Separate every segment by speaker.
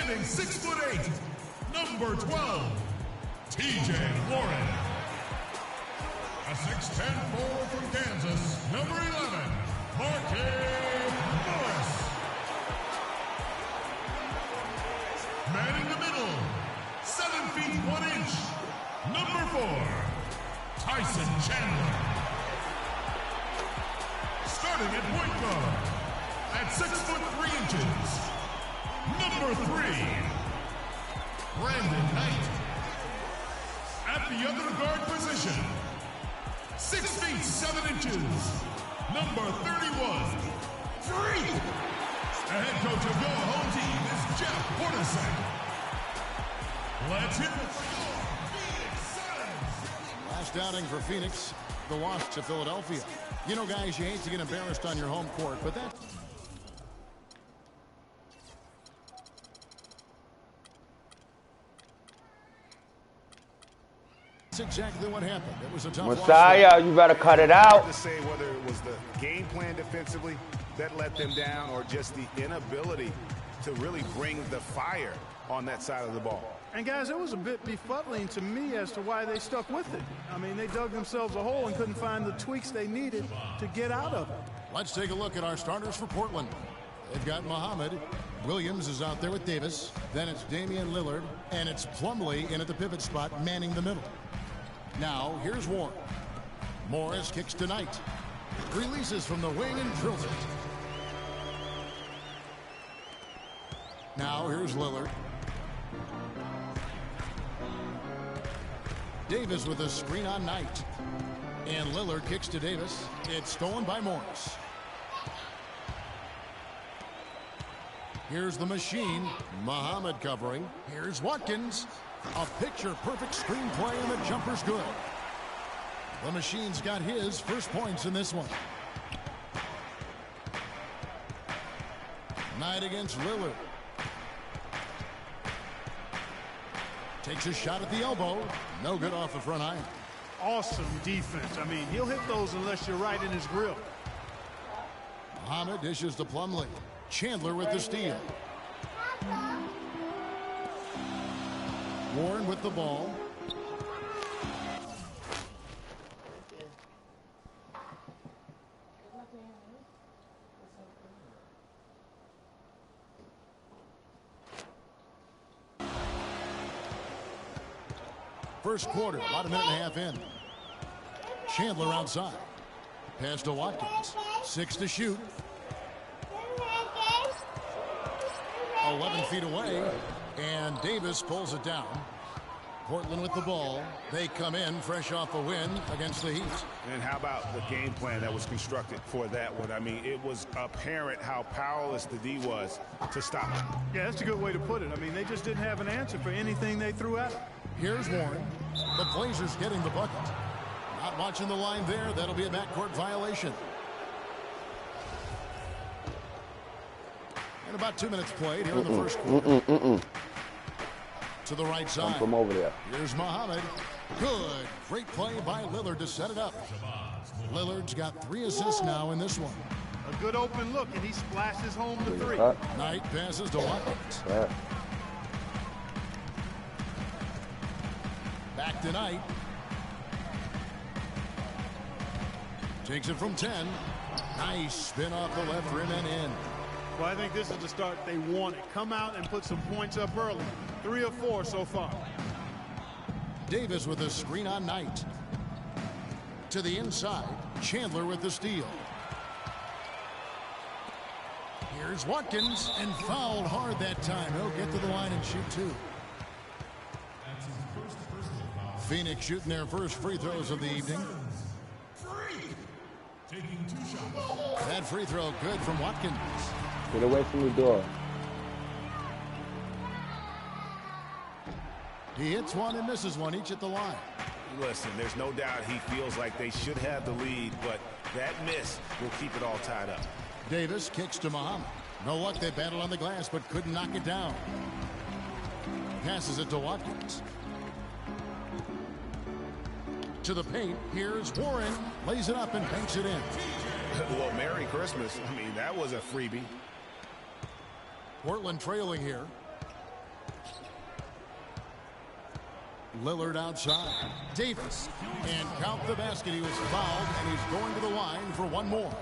Speaker 1: Standing 6'8", number 12, TJ Warren. A 6'10" forward from Kansas, number 11, Marquise Morris. Manning the middle, 7 feet 1 inch, number 4, Tyson Chandler. Starting at point guard, at 6 foot 3 inches, number 3, Brandon Knight. At the other guard position, 6 feet 7 inches, number 31, Freak. The head coach of your home team is Jeff Hornacek. Let's hear it for your Phoenix Suns.
Speaker 2: Last outing for Phoenix, the loss to Philadelphia. You know, guys, you hate to get embarrassed on your home court, but that's exactly what happened. It was a tough
Speaker 3: Messiah, you better cut it out.
Speaker 4: To say whether it was the game plan defensively that let them down or just the inability to really bring the fire on that side of the ball.
Speaker 5: And guys, it was a bit befuddling to me as to why they stuck with it. I mean, they dug themselves a hole and couldn't find the tweaks they needed to get out of it.
Speaker 2: Let's take a look at our starters for Portland. They've got Muhammad. Williams is out there with Davis. Then it's Damian Lillard. And it's Plumlee in at the pivot spot, manning the middle. Now, here's Warren. Morris kicks to Knight. Releases from the wing and drills it. Now, here's Lillard. Davis with a screen on Knight. And Lillard kicks to Davis. It's stolen by Morris. Here's the machine. Muhammad covering. Here's Watkins. A picture-perfect screenplay, and the jumper's good. The machine's got his first points in this one. Knight against Lillard. Takes a shot at the elbow. No good off the front iron.
Speaker 5: Awesome defense. I mean, he'll hit those unless you're right in his grill.
Speaker 2: Muhammad dishes to Plumlee. Chandler with the steal. Warren with the ball. First quarter, about a minute and a half in. Chandler outside. Pass to Watkins. 6 to shoot. 11 feet away. And Davis pulls it down. Portland with the ball. They come in fresh off a win against the Heat.
Speaker 4: And how about the game plan that was constructed for that one? I mean, it was apparent how powerless the D was to stop it.
Speaker 5: Yeah, that's a good way to put it. I mean, they just didn't have an answer for anything they threw at him.
Speaker 2: Here's Warren. The Blazers getting the bucket. Not watching the line there. That'll be a backcourt violation. And about 2 minutes played here in the first quarter. To the right side.
Speaker 3: From over there.
Speaker 2: Here's Muhammad. Good. Great play by Lillard to set it up. Lillard's got 3 assists now in this one.
Speaker 5: A good open look, and he splashes home the 3.
Speaker 2: Knight passes to Watkins. Back to Knight. Takes it from 10. Nice spin off the left rim and in.
Speaker 5: Well, I think this is the start they wanted. Come out and put some points up early. 3 of 4 so far.
Speaker 2: Davis with a screen on Knight. To the inside. Chandler with the steal. Here's Watkins, and fouled hard that time. He'll get to the line and shoot 2. Phoenix shooting their first free throws of the evening.
Speaker 1: Taking 2 shots.
Speaker 2: That free throw good from Watkins.
Speaker 3: Get away from the door.
Speaker 2: He hits one and misses one, each at the line.
Speaker 4: Listen, there's no doubt he feels like they should have the lead, but that miss will keep it all tied up.
Speaker 2: Davis kicks to Muhammad. No luck, they battled on the glass, but couldn't knock it down. Passes it to Watkins. To the paint, here's Warren. Lays it up and banks it in.
Speaker 4: Well, Merry Christmas. I mean, that was a freebie.
Speaker 2: Portland trailing here. Lillard outside. Davis. And count the basket. He was fouled, and he's going to the line for one more.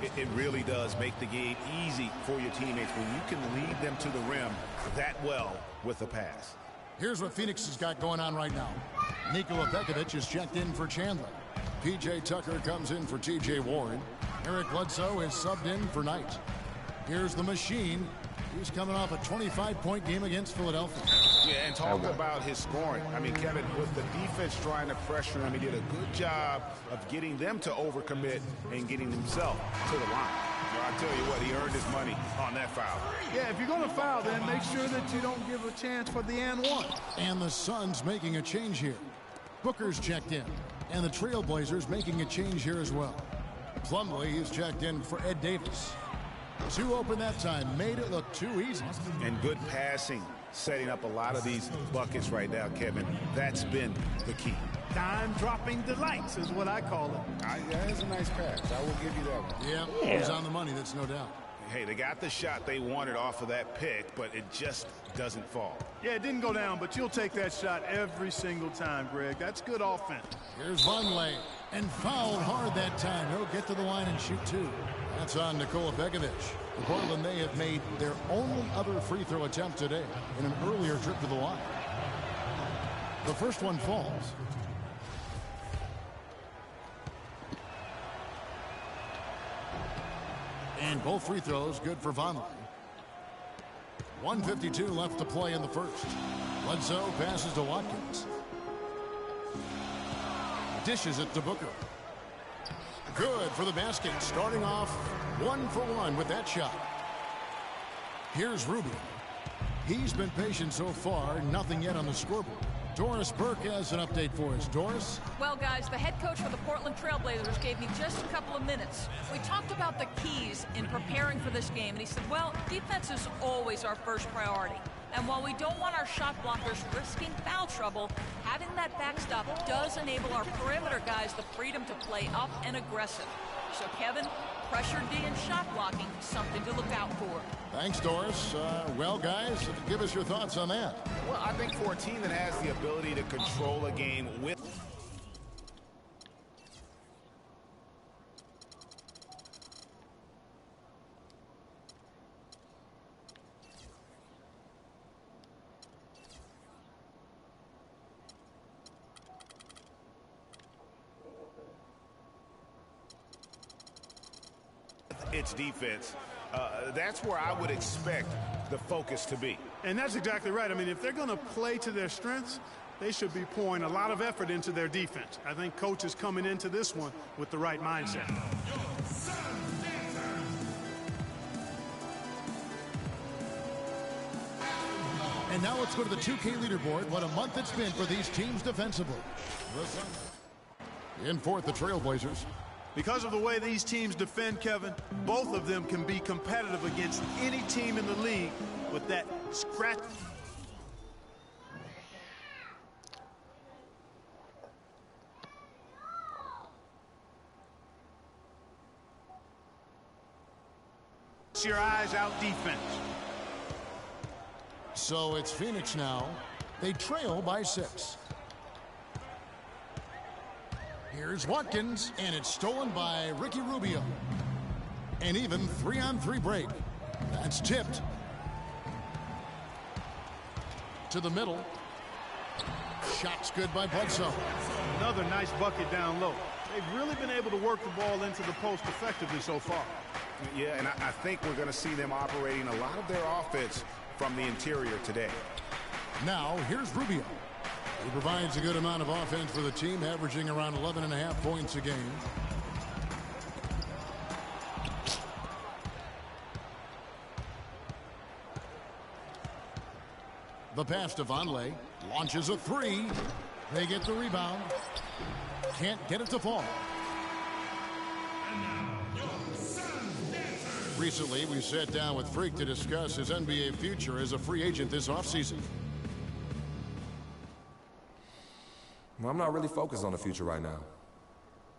Speaker 4: It really does make the game easy for your teammates when you can lead them to the rim that well with a pass.
Speaker 2: Here's what Phoenix has got going on right now. Nikola Pekovic is checked in for Chandler. P.J. Tucker comes in for T.J. Warren. Eric Bledsoe is subbed in for Knight. Here's the machine. He's coming off a 25-point game against Philadelphia.
Speaker 4: Yeah, and talk about his scoring. I mean, Kevin, with the defense trying to pressure him, he did a good job of getting them to overcommit and getting himself to the line. Well, I tell you what, he earned his money on that foul.
Speaker 5: Yeah, if you're going to foul, then make sure that you don't give a chance for the and one.
Speaker 2: And the Suns making a change here. Booker's checked in. And the Trailblazers making a change here as well. Plumlee is checked in for Ed Davis. Too open that time, made it look too easy.
Speaker 4: And good passing, setting up a lot of these buckets right now, Kevin. That's been the key.
Speaker 5: Dime-dropping delights is what I call it.
Speaker 4: That is a nice pass. I will give you that one.
Speaker 2: Yeah, he's on the money, that's no doubt.
Speaker 4: Hey, they got the shot they wanted off of that pick, but it just doesn't fall.
Speaker 5: Yeah, it didn't go down, but you'll take that shot every single time, Greg. That's good offense.
Speaker 2: Here's Vonleh, and fouled hard that time. He'll get to the line and shoot two. That's on Nikola Pekovic. Portland, they have made their only other free throw attempt today in an earlier trip to the line. The first one falls. And both free throws good for Vonleh. 1:52 left to play in the first. Bledsoe passes to Watkins. Dishes it to Booker. Good for the basket. Starting off 1 for 1 with that shot. Here's Rubio. He's been patient so far. Nothing yet on the scoreboard. Doris Burke has an update for us. Doris?
Speaker 6: Well, guys, the head coach for the Portland Trailblazers gave me just a couple of minutes. We talked about the keys in preparing for this game, and he said, well, defense is always our first priority. And while we don't want our shot blockers risking foul trouble, having that backstop does enable our perimeter guys the freedom to play up and aggressive. So, Kevin, pressure D and shot blocking, something to look out for.
Speaker 2: Thanks, Doris. Well, guys, give us your thoughts on that.
Speaker 4: Well, I think for a team that has the ability to control a game with... its defense, that's where I would expect the focus to be.
Speaker 5: And that's exactly right. I mean, if they're going to play to their strengths, they should be pouring a lot of effort into their defense. I think coach is coming into this one with the right mindset.
Speaker 2: And now let's go to the 2K leaderboard. What a month it's been for these teams defensively. In fourth, the Trailblazers.
Speaker 5: Because of the way these teams defend, Kevin, both of them can be competitive against any team in the league with that scratch. Your eyes out defense.
Speaker 2: So it's Phoenix now. They trail by 6. Here's Watkins, and it's stolen by Ricky Rubio. An even 3-on-3 break. That's tipped. To the middle. Shot's good by Bledsoe.
Speaker 5: Another nice bucket down low. They've really been able to work the ball into the post effectively so far.
Speaker 4: Yeah, and I think we're going to see them operating a lot of their offense from the interior today.
Speaker 2: Now, here's Rubio. He provides a good amount of offense for the team, averaging around 11.5 points a game. The pass to Vonleh. Launches a 3. They get the rebound. Can't get it to fall. Recently, we sat down with Freak to discuss his NBA future as a free agent this offseason.
Speaker 7: Well, I'm not really focused on the future right now.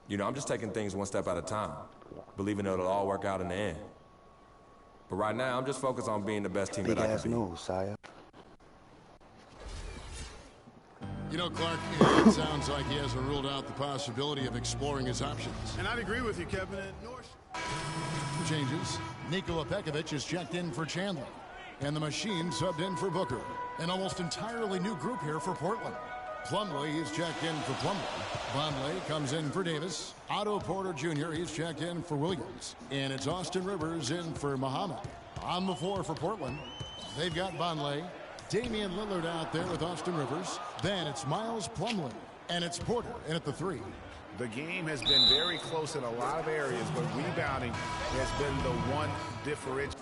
Speaker 7: You know, I'm just taking things one step at a time, believing it'll all work out in the end. But right now, I'm just focused on being the best team that I can be.
Speaker 3: News, Sire.
Speaker 2: You know, Clark, it sounds like he hasn't ruled out the possibility of exploring his options.
Speaker 5: And I'd agree with you, Kevin.
Speaker 2: Changes. Nikola Pekovic is checked in for Chandler. And the machine subbed in for Booker. An almost entirely new group here for Portland. Plumlee is checked in for Plumlee. Vonleh comes in for Davis. Otto Porter Jr. he's checked in for Williams. And it's Austin Rivers in for Muhammad. On the floor for Portland, they've got Vonleh, Damian Lillard out there with Austin Rivers. Then it's Miles Plumlee. And it's Porter in at the 3.
Speaker 4: The game has been very close in a lot of areas, but rebounding has been the one differential.